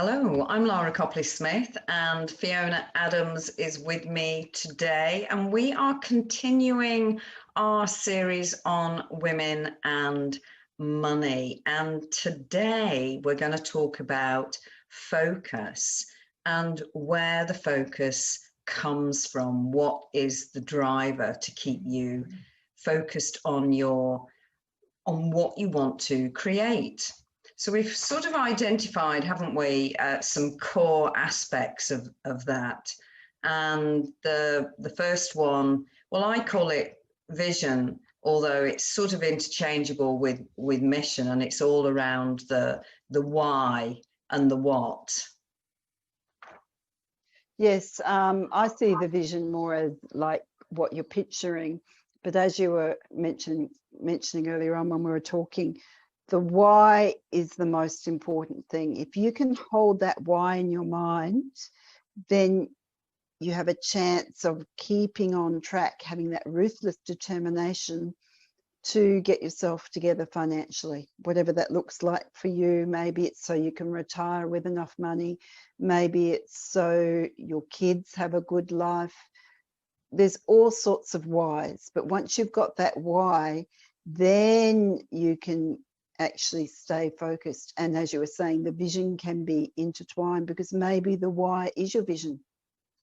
Hello, I'm Laura Copley-Smith and Fiona Adams is with me today, and we are continuing our series on women and money. And today we're going to talk about focus and where the focus comes from. What is the driver to keep you focused on what you want to create? So we've sort of identified, haven't we, some core aspects of that. And the first one, well, I call it vision, although it's sort of interchangeable with mission, and it's all around the why and the what. Yes, I see the vision more as like what you're picturing. But as you were mentioning earlier on when we were talking, the why is the most important thing. If you can hold that why in your mind, then you have a chance of keeping on track, having that ruthless determination to get yourself together financially, whatever that looks like for you. Maybe it's so you can retire with enough money. Maybe it's so your kids have a good life. There's all sorts of whys, but once you've got that why, then you can actually stay focused. And as you were saying, the vision can be intertwined, because maybe the why is your vision.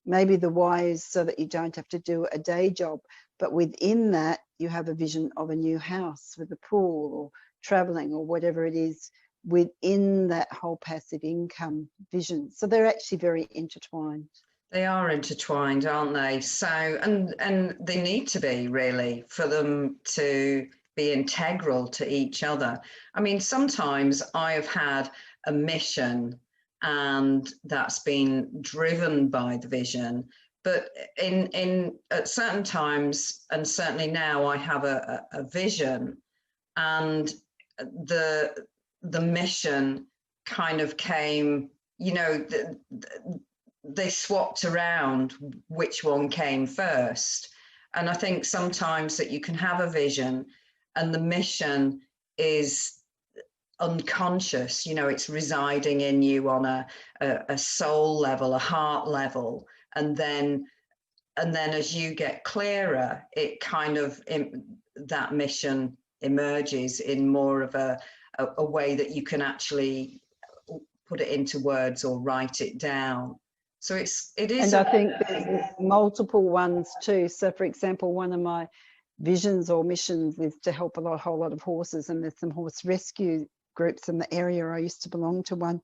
Maybe the why is so that you don't have to do a day job, but within that you have a vision of a new house with a pool or traveling or whatever it is within that whole passive income vision. So they're actually very intertwined. They are intertwined, aren't they? So, and they need to be, really, for them to be integral to each other. I mean, sometimes I have had a mission and that's been driven by the vision, but in at certain times, and certainly now, I have a vision, and the mission kind of came, they swapped around which one came first. And I think sometimes that you can have a vision and the mission is unconscious, it's residing in you on a soul level, a heart level. And then as you get clearer, it kind of, that mission emerges in more of a way that you can actually put it into words or write it down. So it is. And I think there's multiple ones too. So for example, one of my visions or missions is to help a whole lot of horses, and there's some horse rescue groups in the area. I used to belong to one.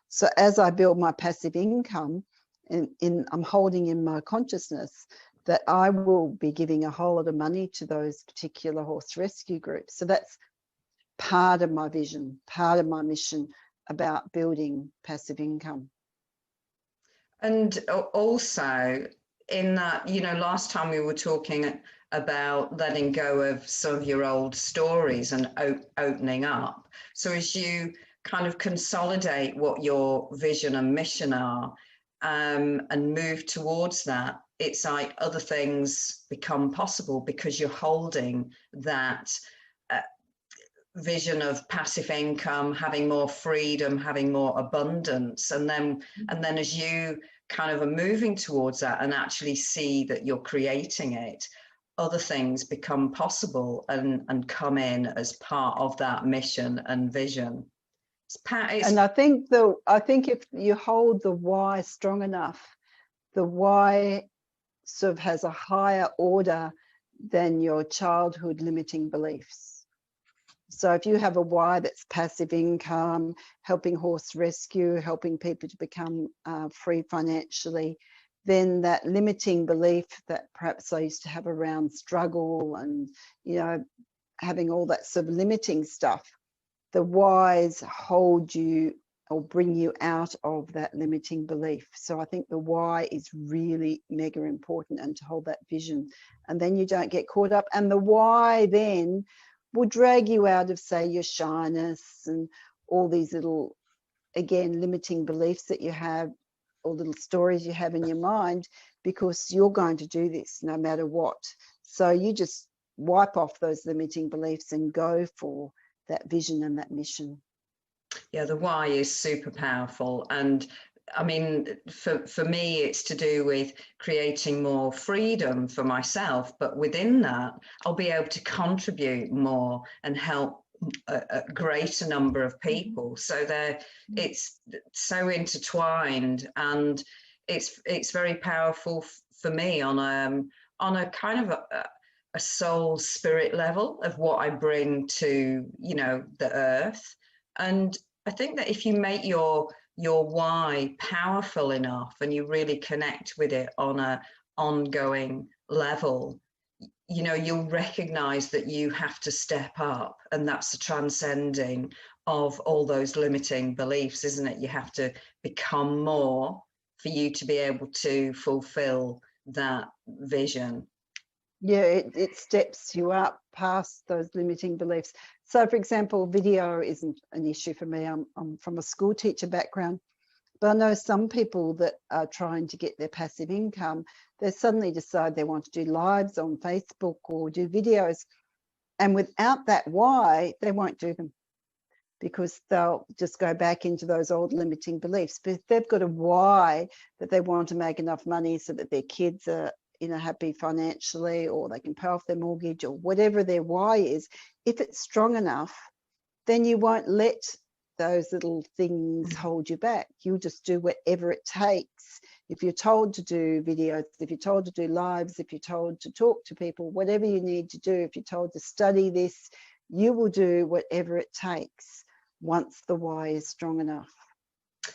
So as I build my passive income, I'm holding in my consciousness that I will be giving a whole lot of money to those particular horse rescue groups. So that's part of my vision, part of my mission about building passive income. And also in that, last time we were talking about letting go of some of your old stories and opening up. So as you kind of consolidate what your vision and mission are, and move towards that, it's like other things become possible because you're holding that vision of passive income, having more freedom, having more abundance. And then as you kind of are moving towards that and actually see that you're creating it, other things become possible and come in as part of that mission and vision. And I think if you hold the why strong enough, the why sort of has a higher order than your childhood limiting beliefs. So if you have a why that's passive income, helping horse rescue, helping people to become free financially, then that limiting belief that perhaps I used to have around struggle and, having all that sort of limiting stuff, the whys hold you or bring you out of that limiting belief. So I think the why is really mega important, and to hold that vision. And then you don't get caught up. And the why then will drag you out of, say, your shyness and all these little, again, limiting beliefs that you have, or little stories you have in your mind, because you're going to do this no matter what. So you just wipe off those limiting beliefs and go for that vision and that mission. Yeah, the why is super powerful. And I mean, for me, it's to do with creating more freedom for myself. But within that, I'll be able to contribute more and help a greater number of people. So it's so intertwined, and it's very powerful for me on a kind of a soul spirit level of what I bring to, you know, the earth. And I think that if you make your why powerful enough and you really connect with it on a ongoing level, you know, you'll recognize that you have to step up, and that's the transcending of all those limiting beliefs, isn't it? You have to become more for you to be able to fulfill that vision. Yeah, it steps you up past those limiting beliefs. So, for example, video isn't an issue for me. I'm from a school teacher background, but I know some people that are trying to get their passive income, they suddenly decide they want to do lives on Facebook or do videos. And without that why, they won't do them because they'll just go back into those old limiting beliefs. But if they've got a why that they want to make enough money so that their kids are, you know, happy financially, or they can pay off their mortgage, or whatever their why is, if it's strong enough, then you won't let those little things hold you back. You'll just do whatever it takes. If you're told to do videos, if you're told to do lives, if you're told to talk to people, whatever you need to do, if you're told to study this, you will do whatever it takes once the why is strong enough.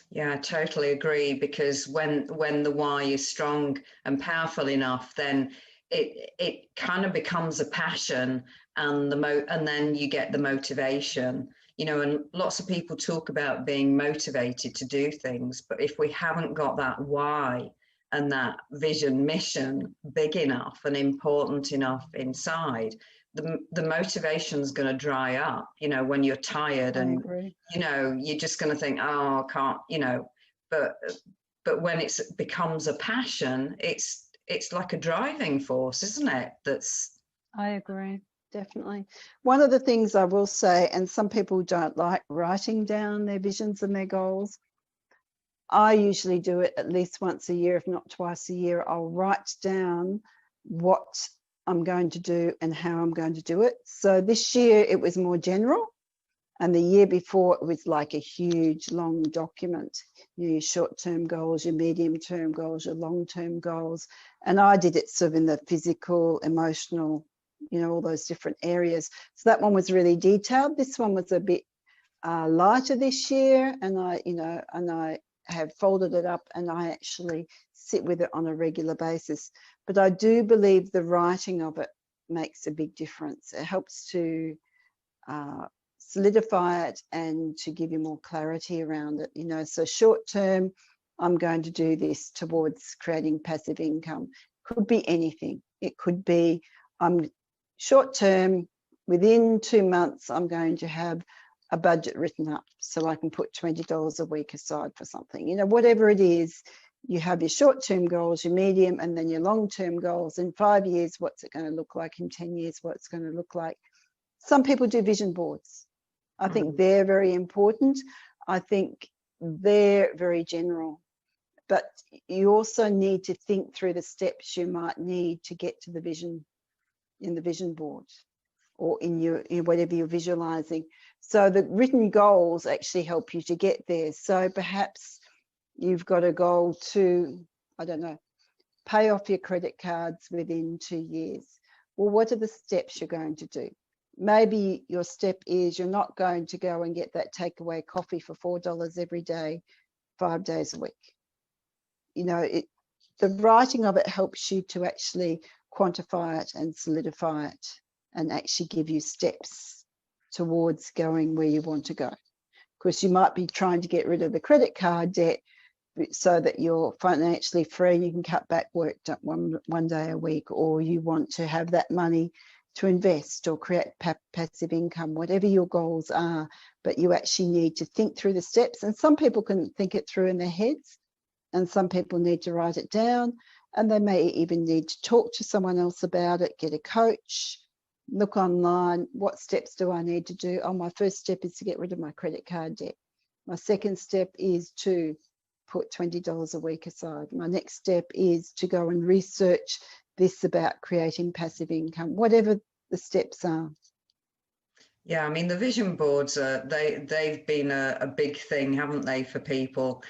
Yeah, I totally agree, because when the why is strong and powerful enough, then it kind of becomes a passion, and and then you get the motivation. You know, and lots of people talk about being motivated to do things, but if we haven't got that why and that vision mission big enough and important enough inside, the motivation's going to dry up, you know, when you're tired, I and agree. you know, you're just going to think, oh, I can't, you know. But when it becomes a passion, it's like a driving force, isn't it? That's I agree, definitely. One of the things I will say, and some people don't like writing down their visions and their goals, I usually do it at least once a year, if not twice a year. I'll write down what I'm going to do and how I'm going to do it. So this year it was more general, and the year before it was like a huge long document. Your short-term goals, your medium-term goals, your long-term goals. And I did it sort of in the physical, emotional, you know, all those different areas. So that one was really detailed. This one was a bit lighter this year, and I have folded it up, and I actually sit with it on a regular basis. But I do believe the writing of it makes a big difference. It helps to solidify it and to give you more clarity around it. You know, so short term, I'm going to do this towards creating passive income. Could be anything. It could be short term, within 2 months, I'm going to have a budget written up so I can put $20 a week aside for something. You know, whatever it is, you have your short-term goals, your medium, and then your long-term goals. In 5 years, what's it going to look like? In 10 years, what's going to look like? Some people do vision boards. I think they're very important. I think they're very general. But you also need to think through the steps you might need to get to the vision in the vision board, or in whatever you're visualizing. So the written goals actually help you to get there. So perhaps you've got a goal to, I don't know, pay off your credit cards within 2 years. Well, what are the steps you're going to do? Maybe your step is you're not going to go and get that takeaway coffee for $4 every day, 5 days a week. You know, the writing of it helps you to actually quantify it and solidify it, and actually give you steps towards going where you want to go. Because you might be trying to get rid of the credit card debt so that you're financially free, you can cut back work one day a week, or you want to have that money to invest or create passive income, whatever your goals are. But you actually need to think through the steps, and some people can think it through in their heads, and some people need to write it down, and they may even need to talk to someone else about it, get a coach, look online. What steps do I need to do? Oh, my first step is to get rid of my credit card debt. My second step is to put $20 a week aside. My next step is to go and research this about creating passive income, whatever the steps are. Yeah, I mean, the vision boards they've been a big thing, haven't they, for people?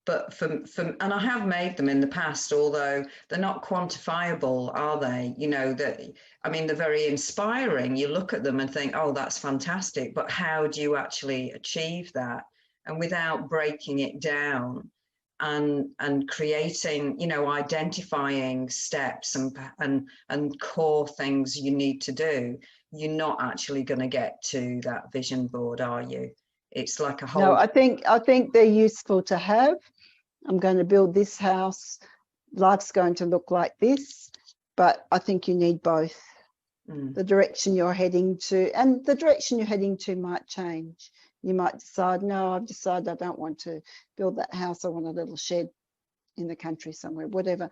But and I have made them in the past, although they're not quantifiable, are they? You know, that, I mean, they're very inspiring. You look at them and think, oh, that's fantastic, but how do you actually achieve that? And without breaking it down and creating, you know, identifying steps and core things you need to do, you're not actually going to get to that vision board, are you? It's like a whole. No, I think they're useful to have. I'm going to build this house. Life's going to look like this, but I think you need both. The direction you're heading to, and the direction you're heading to might change. You might decide, no, I've decided I don't want to build that house. I want a little shed in the country somewhere, whatever.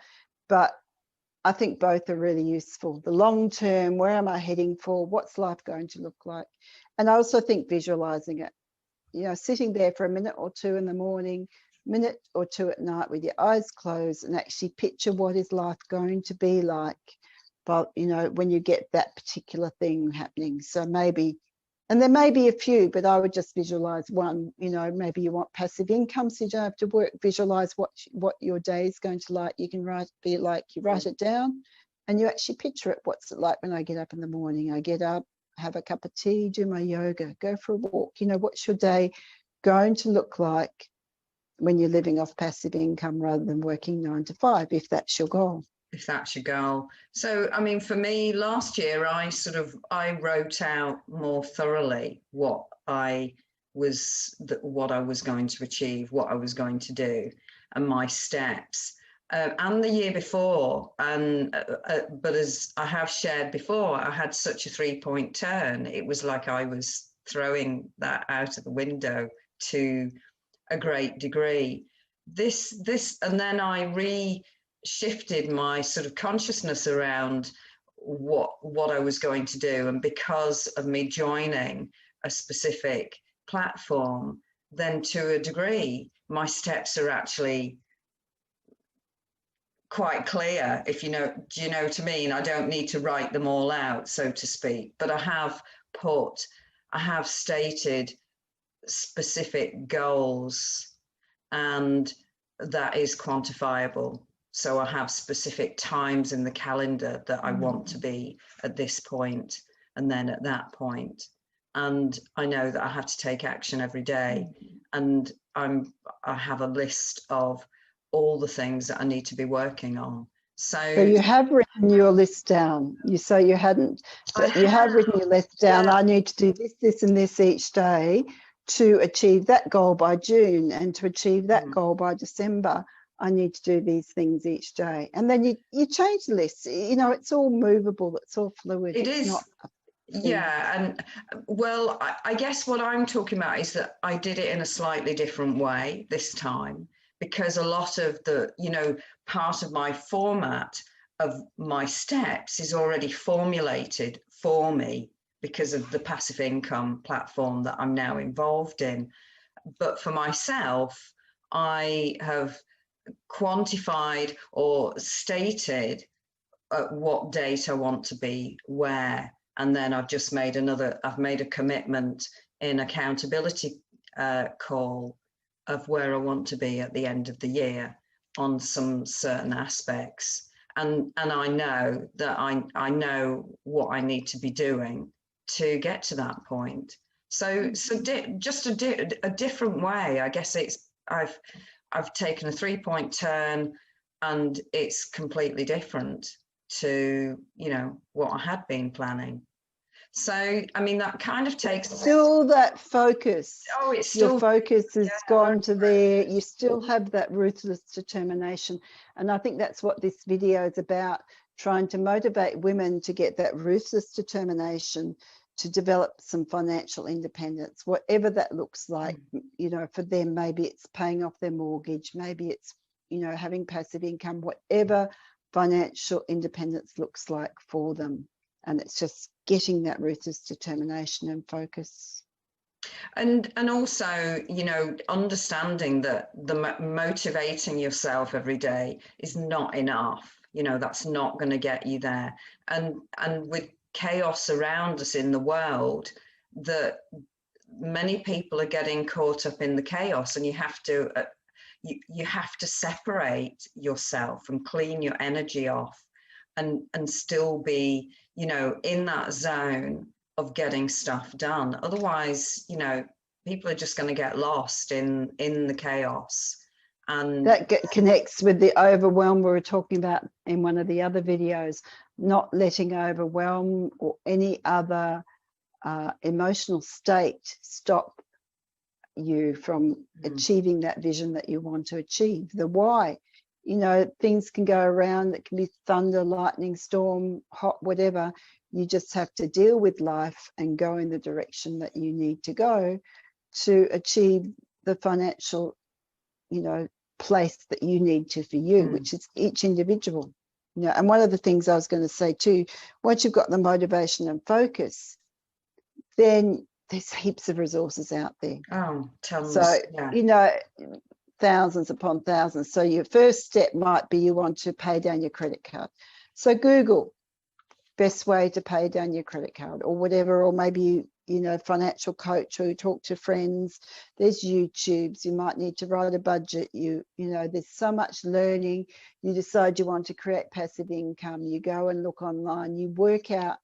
But I think both are really useful. The long term, where am I heading for? What's life going to look like? And I also think visualizing it, you know, sitting there for a minute or two in the morning, minute or two at night with your eyes closed and actually picture what is life going to be like. But, you know, when you get that particular thing happening. So maybe, and there may be a few, but I would just visualize one. You know, maybe you want passive income, so you don't have to work. Visualize what your day is going to like. You can you write it down and you actually picture it. What's it like when I get up in the morning? I get up, have a cup of tea, do my yoga, go for a walk. You know, what's your day going to look like when you're living off passive income rather than working 9 to 5, if that's your goal? If that's your goal. So, I mean, for me, last year, I wrote out more thoroughly what I was going to achieve, what I was going to do, and my steps. And the year before, but as I have shared before, I had such a 3-point turn. It was like I was throwing that out of the window to a great degree. And then I shifted my sort of consciousness around what I was going to do. And because of me joining a specific platform, then to a degree, my steps are actually quite clear. If you know, do you know what I mean? I don't need to write them all out, so to speak, but I have stated specific goals, and that is quantifiable. So I have specific times in the calendar that I want to be at this point and then at that point. And I know that I have to take action every day. And I have a list of all the things that I need to be working on. So you have written your list down. You say you hadn't, but you have written your list down. Yeah. I need to do this, this, and this each day to achieve that goal by June, and to achieve that goal by December. I need to do these things each day. And then you change the list. You know, it's all movable. It's all fluid. It is. Yeah. And well, I guess what I'm talking about is that I did it in a slightly different way this time, because a lot of the, you know, part of my format of my steps is already formulated for me because of the passive income platform that I'm now involved in. But for myself, I have quantified or stated what date I want to be where, and then I've made a commitment in accountability call of where I want to be at the end of the year on some certain aspects, and I know that I know what I need to be doing to get to that point. So just a different way. I guess I've taken a 3-point turn, and it's completely different to, you know, what I had been planning. So, I mean, that kind of takes still that focus. Oh, it's still, your focus has gone to there. You still have that ruthless determination, and I think that's what this video is about, trying to motivate women to get that ruthless determination to develop some financial independence, whatever that looks like. You know, for them, maybe it's paying off their mortgage, maybe it's, you know, having passive income, whatever financial independence looks like for them. And it's just getting that ruthless determination and focus. And also, you know, understanding that the motivating yourself every day is not enough. You know, that's not going to get you there. And with chaos around us in the world, that many people are getting caught up in the chaos, and you have to separate yourself and clean your energy off, and still be, you know, in that zone of getting stuff done. Otherwise, you know, people are just going to get lost in the chaos. And That connects with the overwhelm we were talking about in one of the other videos, not letting overwhelm or any other emotional state stop you from achieving that vision that you want to achieve. The why, you know, things can go around. It can be thunder, lightning, storm, hot, whatever. You just have to deal with life and go in the direction that you need to go to achieve the financial, you know, place that you need to for you, which is each individual. You know, and one of the things I was going to say too, once you've got the motivation and focus, then there's heaps of resources out there. oh, tons. So, Yeah. you know, thousands upon thousands. So your first step might be you want to pay down your credit card. So Google best way to pay down your credit card or whatever, or maybe you know, financial coach, or you talk to friends. There's YouTubes. You might need to write a budget. You know, there's so much learning. You decide you want to create passive income. You go and look online. You work out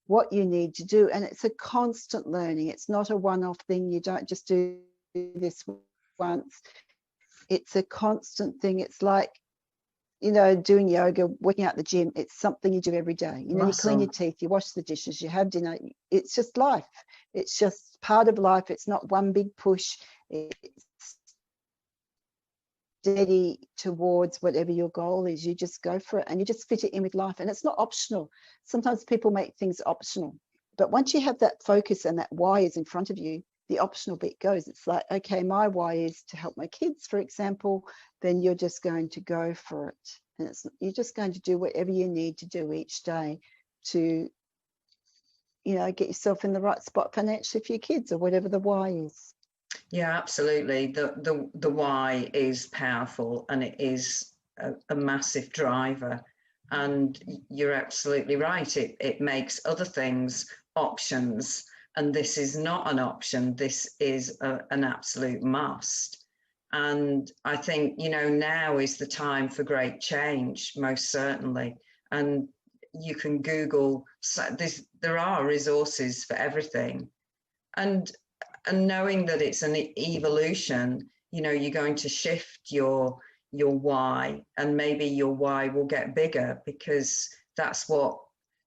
what you need to do, and it's a constant learning. It's not a one-off thing. You don't just do this once. It's a constant thing. It's like, you know, doing yoga, working out at the gym. It's something you do every day. You know, you clean your teeth, you wash the dishes, you have dinner. It's just life. It's just part of life. It's not one big push. It's steady towards whatever your goal is. You just go for it and you just fit it in with life. And it's not optional. Sometimes people make things optional. But once you have that focus and that why is in front of you, the optional bit goes. It's like, okay, my why is to help my kids, for example, then you're just going to go for it. And you're just going to do whatever you need to do each day to, you know, get yourself in the right spot financially for your kids, or whatever the why is. Yeah, absolutely. The why is powerful, and it is a massive driver. And you're absolutely right. It makes other things options. And this is not an option. This is an absolute must. And I think, you know, now is the time for great change, most certainly. And you can Google, there are resources for everything. And knowing that it's an evolution, you know, you're going to shift your why, and maybe your why will get bigger, because that's what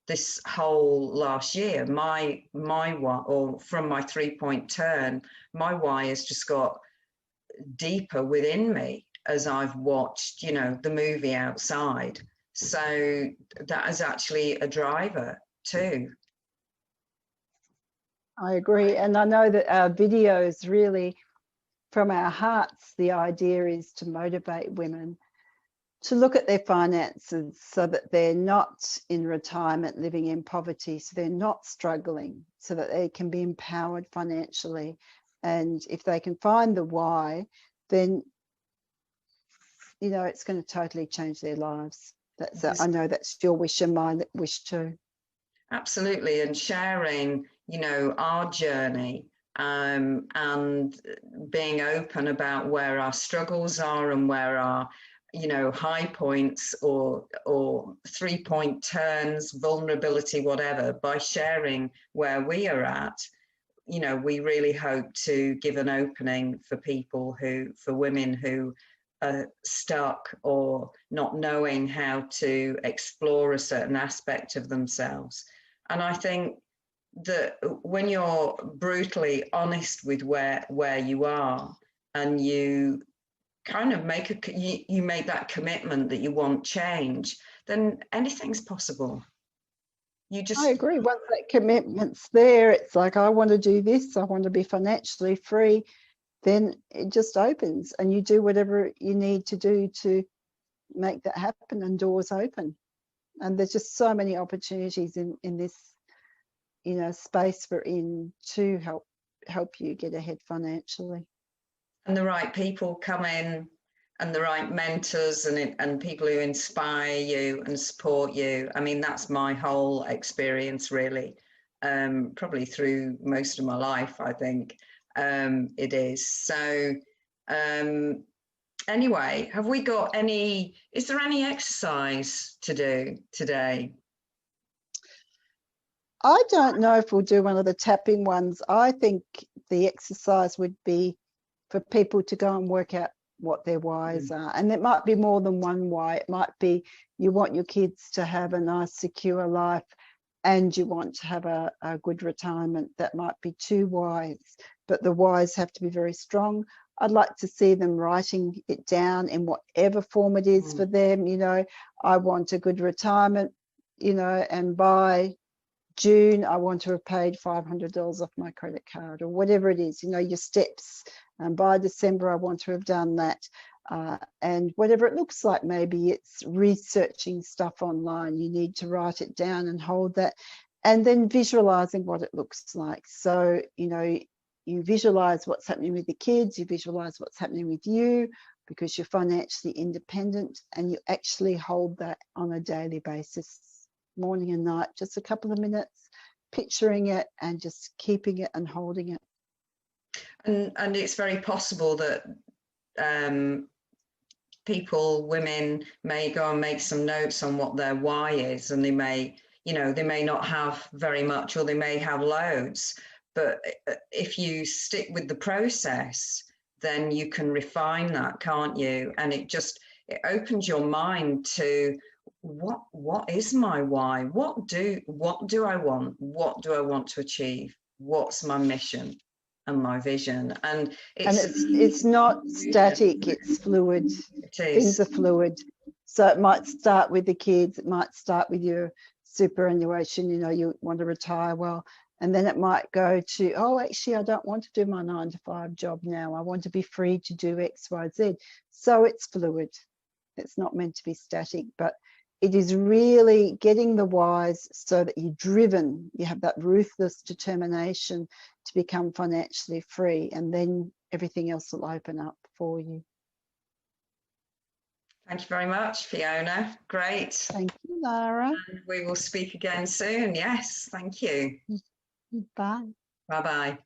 this whole last year, my why, or from my 3-point turn, my why has just got deeper within me as I've watched, you know, the movie Outside. So that is actually a driver too. I agree. And I know that our videos really, from our hearts, the idea is to motivate women to look at their finances so that they're not in retirement living in poverty, so they're not struggling, so that they can be empowered financially. And if they can find the why, then, you know, it's going to totally change their lives. I know that's your wish and my wish too. Absolutely. And sharing, you know, our journey, and being open about where our struggles are and where our, you know, high points or 3-point turns, vulnerability, whatever. By sharing where we are at, you know, we really hope to give an opening for women who are stuck or not knowing how to explore a certain aspect of themselves. And I think that when you're brutally honest with where you are, and you kind of you make that commitment that you want change, then anything's possible. I agree. Once that commitment's there, it's like, I want to do this, I want to be financially free, then it just opens and you do whatever you need to do to make that happen, and doors open. And there's just so many opportunities in this, you know, space we're in to help help you get ahead financially. And the right people come in, and the right mentors and people who inspire you and support you. I mean, that's my whole experience, really, probably through most of my life, I think. It is. So anyway, have we got is there any exercise to do today? I don't know if we'll do one of the tapping ones. I think the exercise would be for people to go and work out what their whys are. And it might be more than one why. It might be you want your kids to have a nice, secure life and you want to have a good retirement. That might be two whys, but the whys have to be very strong. I'd like to see them writing it down in whatever form it is for them. You know, I want a good retirement, you know, and by June, I want to have paid $500 off my credit card, or whatever it is, you know, your steps. And by December, I want to have done that. And whatever it looks like, maybe it's researching stuff online. You need to write it down and hold that, and then visualizing what it looks like. So, you know, you visualize what's happening with the kids, you visualize what's happening with you, because you're financially independent, and you actually hold that on a daily basis, morning and night, just a couple of minutes, picturing it and just keeping it and holding it. And it's very possible that women may go and make some notes on what their why is, and they may, you know, they may not have very much, or they may have loads, but if you stick with the process, then you can refine that, can't you? And it opens your mind to what is my why? What do I want? What do I want to achieve? What's my mission and my vision? And it's not static, it's fluid. It is. Things are fluid. So it might start with the kids, it might start with your superannuation, you know, you want to retire well, and then it might go to, oh, actually, I don't want to do my 9-to-5 job now. I want to be free to do X, Y, Z. So it's fluid. It's not meant to be static, but it is really getting the whys so that you're driven, you have that ruthless determination to become financially free, and then everything else will open up for you. Thank you very much, Fiona. Great. Thank you, Laara. And we will speak again soon. Yes, thank you. Bye. Bye-bye.